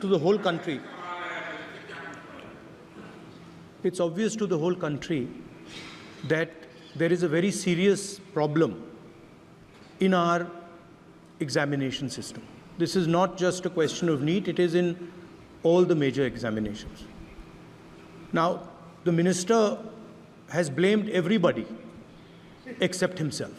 to the whole country. It's obvious to the whole country that there is a very serious problem in our examination system. This is not just a question of NEET, it is in all the major examinations. Now, the minister has blamed everybody except himself,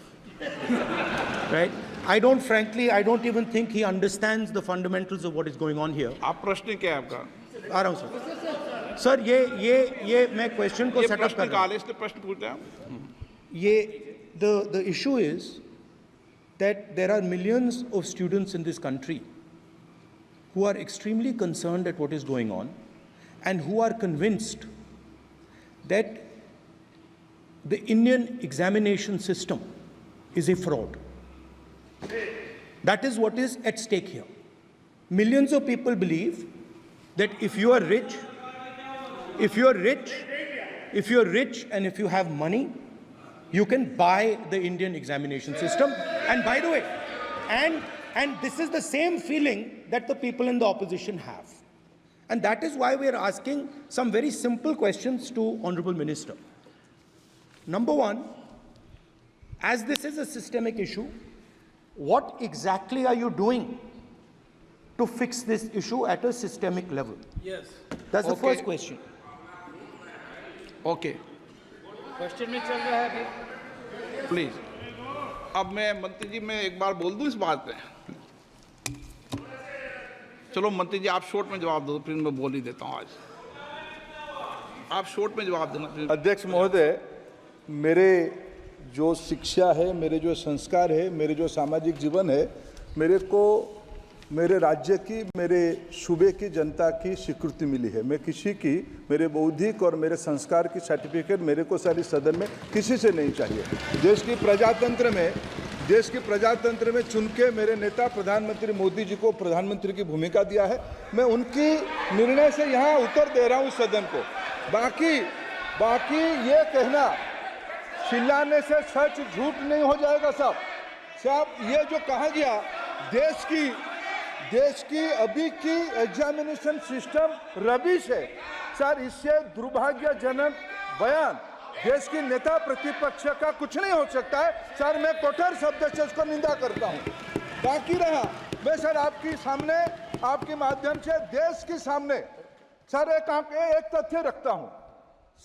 right? I don't even think he understands the fundamentals of what is going on here. आप प्रश्न क्या है आपका? आ रहा हूं sir ये मैं question को सेटअप कर रहा हूं। इसलिए प्रश्न पूछते हैं। ये the issue is that there are millions of students in this country who are extremely concerned at what is going on and who are convinced that the Indian examination system is a fraud. That is what is at stake here. Millions of people believe that if you are rich and if you have money, you can buy the Indian examination system. And by the way, and this is the same feeling that the people in the opposition have. And that is why we are asking some very simple questions to Honorable Minister. Number one, as this is a systemic issue, what exactly are you doing to fix this issue at a systemic level? Yes. That's the first question. Okay, question में चल रहा है अभी। Please. अब मैं मंत्री जी मैं एक बार बोल दूं इस बात पे। चलो मंत्री जी आप शॉर्ट में जवाब दो, फिर मैं बोल ही देता हूं। आज आप शॉर्ट में जवाब देना। अध्यक्ष महोदय, मेरे जो शिक्षा है, मेरे जो संस्कार है, मेरे जो सामाजिक जीवन है, मेरे को मेरे राज्य की, मेरे सूबे की जनता की स्वीकृति मिली है। मैं किसी की, मेरे बौद्धिक और मेरे संस्कार की सर्टिफिकेट मेरे को सारी सदन में किसी से नहीं चाहिए। देश की प्रजातंत्र में चुन के मेरे नेता प्रधानमंत्री मोदी जी को प्रधानमंत्री की भूमिका दिया है। मैं उनकी निर्णय से यहाँ उत्तर दे रहा हूँ सदन को। बाकी ये कहना चिल्लाने से सच झूठ नहीं हो जाएगा साहब। ये जो कहा गया देश की अभी की एग्जामिनेशन सिस्टम रबिश है सर, इससे दुर्भाग्यजनक बयान देश की नेता प्रतिपक्ष का कुछ नहीं हो सकता है सर। मैं कठोर शब्द से इसको निंदा करता हूं। बाकी रहा, मैं सर आपके सामने, आपके माध्यम से देश के सामने सर एक तथ्य रखता हूं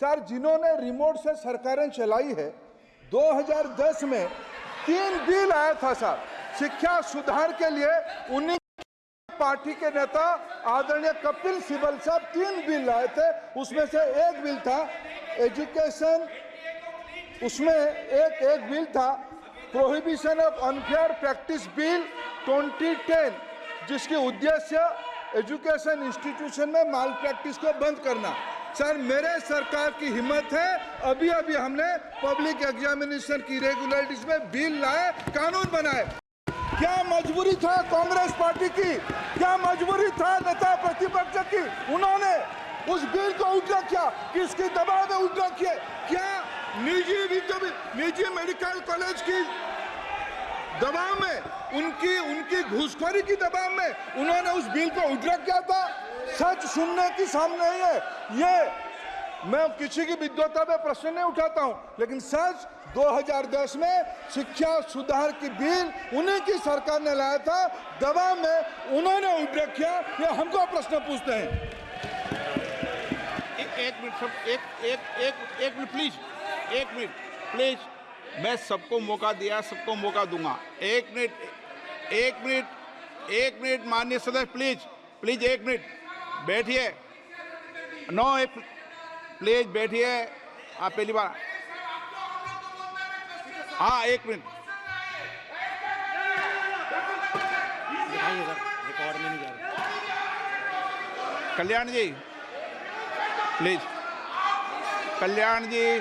सर। जिन्होंने रिमोट से सरकारें चलाई है, 2010 में 3 बिल आया था सर शिक्षा सुधार के लिए। उन्हीं पार्टी के नेता आदरणीय कपिल सिब्बल साहब 3 बिल लाए थे। उसमें से एक बिल था एजुकेशन, उसमें एक बिल था prohibition of unfair practice bill 2010, जिसकी उद्देश्य एजुकेशन इंस्टीट्यूशन में माल प्रैक्टिस को बंद करना। सर मेरे सरकार की हिम्मत है, अभी हमने पब्लिक एग्जामिनेशन की रेगुलरिटीज में बिल लाए, कानून बनाए। क्या मजबूरी था कांग्रेस पार्टी की, क्या मजबूरी था नेता प्रतिपक्ष की? उन्होंने उस बिल को उल्टा किया, किसके दबाव में उल्टा किया? क्या निजी मेडिकल कॉलेज की दबाव में, उनकी घूसखोरी की दबाव में उन्होंने उस बिल को उल्टा किया था? सच सुनने की सामने है। ये मैं किसी की विद्वता पे प्रश्न नहीं उठाता हूं, लेकिन सच 2010 में शिक्षा सुधार की बिल उन्हीं की सरकार ने लाया था, दबाव में उन्होंने उल्टा किया। ये हमको प्रश्न पूछते हैं। एक मिनट प्लीज, एक मिनट प्लीज। मैं सबको मौका दिया, सबको मौका दूंगा। एक मिनट माननीय सदस्य, प्लीज 1 मिनट बैठिए। प्लीज बैठिए। आप पहली बार, हाँ 1 minute. Kalyan ji please, Kalyan ji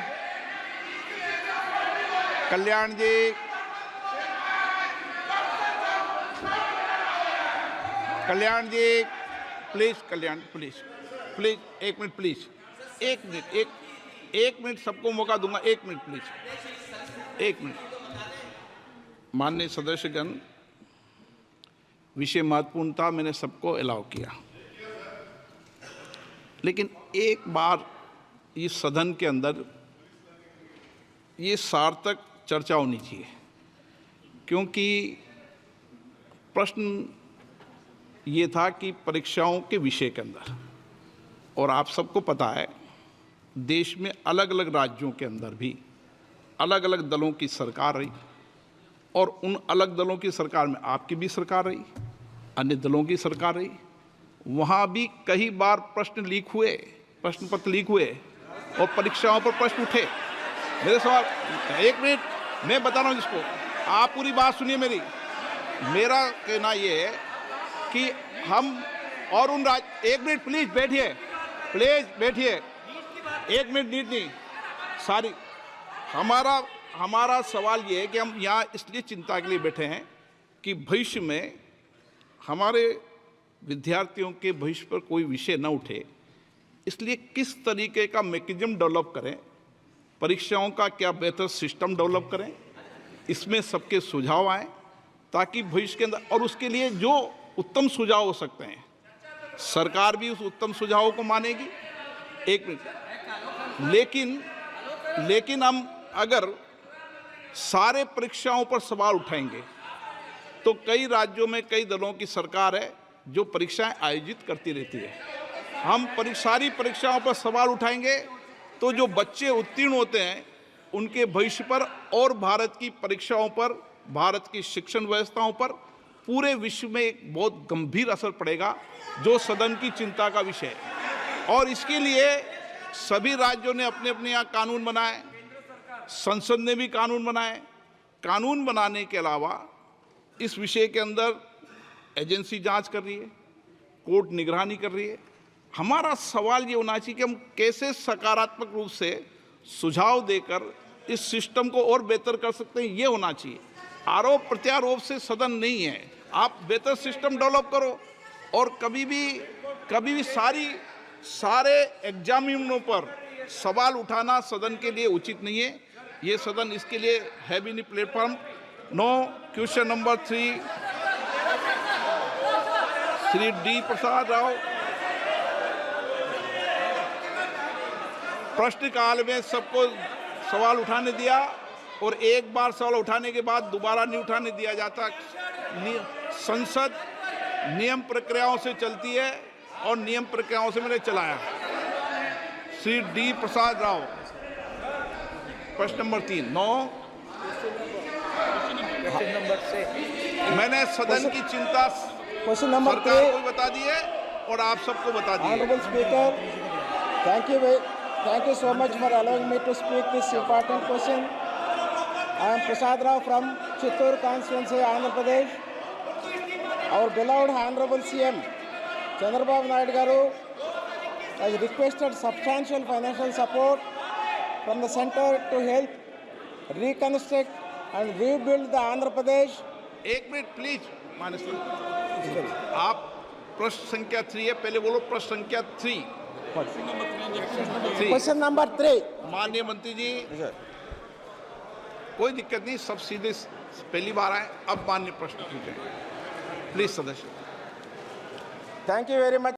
please, Kalyan please 1 minute please, 1 minute सबको मौका दूंगा। 1 मिनट प्लीज, 1 मिनट। माननीय सदस्यगण, विषय महत्वपूर्ण था, मैंने सबको अलाउ किया। लेकिन एक बार इस सदन के अंदर ये सार्थक चर्चा होनी चाहिए, क्योंकि प्रश्न ये था कि परीक्षाओं के विषय के अंदर, और आप सबको पता है देश में अलग अलग राज्यों के अंदर भी अलग अलग दलों की सरकार रही, और उन अलग दलों की सरकार में आपकी भी सरकार रही, अन्य दलों की सरकार रही। वहाँ भी कई बार प्रश्न लीक हुए, प्रश्न पत्र लीक हुए और परीक्षाओं पर प्रश्न उठे। मेरे सवाल, एक मिनट मैं बता रहा हूँ जिसको, आप पूरी बात सुनिए मेरी। मेरा कहना ये है कि हम और उन एक मिनट प्लीज बैठिए, एक मिनट नीट नहीं सारी। हमारा सवाल ये है कि हम यहाँ इसलिए चिंता के लिए बैठे हैं कि भविष्य में हमारे विद्यार्थियों के भविष्य पर कोई विषय न उठे, इसलिए किस तरीके का मैकेनिज्म डेवलप करें, परीक्षाओं का क्या बेहतर सिस्टम डेवलप करें, इसमें सबके सुझाव आए ताकि भविष्य के अंदर, और उसके लिए जो उत्तम सुझाव हो सकते हैं सरकार भी उस उत्तम सुझावों को मानेगी। एक मिनट, लेकिन हम अगर सारे परीक्षाओं पर सवाल उठाएंगे तो कई राज्यों में कई दलों की सरकार है जो परीक्षाएं आयोजित करती रहती है। हम सारी परीक्षाओं पर सवाल उठाएंगे तो जो बच्चे उत्तीर्ण होते हैं उनके भविष्य पर और भारत की परीक्षाओं पर, भारत की शिक्षण व्यवस्थाओं पर, पूरे विश्व में एक बहुत गंभीर असर पड़ेगा, जो सदन की चिंता का विषय है। और इसके लिए सभी राज्यों ने अपने अपने यहाँ कानून बनाए, संसद ने भी कानून बनाए। कानून बनाने के अलावा इस विषय के अंदर एजेंसी जांच कर रही है, कोर्ट निगरानी कर रही है। हमारा सवाल ये होना चाहिए कि हम कैसे सकारात्मक रूप से सुझाव देकर इस सिस्टम को और बेहतर कर सकते हैं, ये होना चाहिए। आरोप प्रत्यारोप से सदन नहीं है। आप बेहतर सिस्टम डेवलप करो, और कभी भी सारे एग्जामिनरों पर सवाल उठाना सदन के लिए उचित नहीं है। ये सदन इसके लिए है भी नहीं platform. No question number 3, Shri D Prasad Rao. प्रश्नकाल में सबको सवाल उठाने दिया, और एक बार सवाल उठाने के बाद दोबारा नहीं उठाने दिया जाता। संसद नियम प्रक्रियाओं से चलती है और नियम प्रक्रियाओं से मैंने चलाया। श्री डी प्रसाद राव, प्रश्न नंबर 3। 9, मैंने सदन की चिंता क्वेश्चन नंबर सरकार को बता दी है और आप सबको बता दी है। Honorable Speaker, thank you so much for allowing me to speak this important question. I am Prasad Rao from Chittoor constituency, Andhra Pradesh. Our beloved Honorable CM Chandrababu Naidu Garu has requested substantial financial support from the center to help reconstruct and rebuild the Andhra Pradesh. एक minute please मानस, आप प्रश्न संख्या 3 है, पहले बोलो प्रश्न संख्या 3। Question number 3. माननीय मंत्री जी, कोई दिक्कत नहीं, सब सीधे पहली बार आए। अब माननीय प्रश्न पूछें प्लीज सदस्य। Thank you very much.